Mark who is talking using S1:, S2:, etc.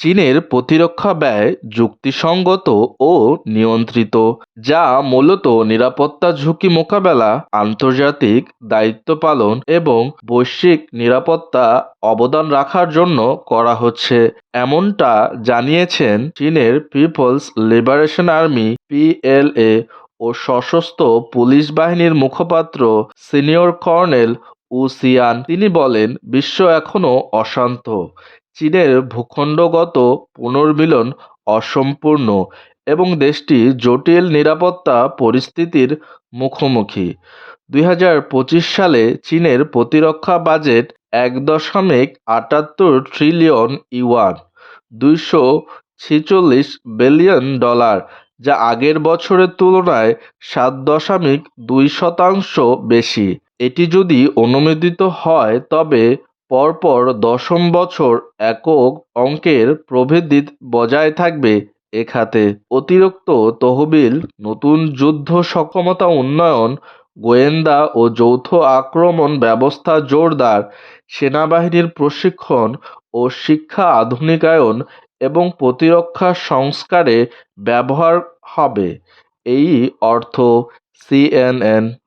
S1: চীনের প্রতিরক্ষা ব্যয় যুক্তিসঙ্গত ও নিয়ন্ত্রিত, যা মূলত নিরাপত্তা ঝুঁকি মোকাবেলা, আন্তর্জাতিক দায়িত্ব পালন এবং বৈশ্বিক নিরাপত্তা অবদান রাখার জন্য করা হচ্ছে, এমনটা জানিয়েছেন চীনের পিপলস লিবারেশন আর্মি পিএলএ ও সশস্ত্র পুলিশ বাহিনীর মুখপাত্র সিনিয়র কর্নেল উ সিয়ান। তিনি বলেন, বিশ্ব এখনও অশান্ত, চীনের ভূখণ্ডগত পুনর্মিলন অসম্পূর্ণ এবং দেশটি জটিল নিরাপত্তা পরিস্থিতির মুখোমুখি। 2025 সালে চীনের প্রতিরক্ষা বাজেট 1.78 ট্রিলিয়ন ইউয়ান, $246 বিলিয়ন, যা আগের বছরের তুলনায় 7.2% বেশি। এটি যদি অনুমোদিত হয় তবে পরপর দশম বছর একক অঙ্কের প্রবৃদ্ধি বজায় থাকবে এ খাতে। অতিরিক্ত তহবিল, নতুন যুদ্ধ সক্ষমতা উন্নয়ন, গোয়েন্দা ও যৌথ আক্রমণ ব্যবস্থা জোরদার, সেনাবাহিনীর প্রশিক্ষণ ও শিক্ষা আধুনিকায়ন এবং প্রতিরক্ষা সংস্কারে ব্যবহার হবে এই অর্থ। সিএনএন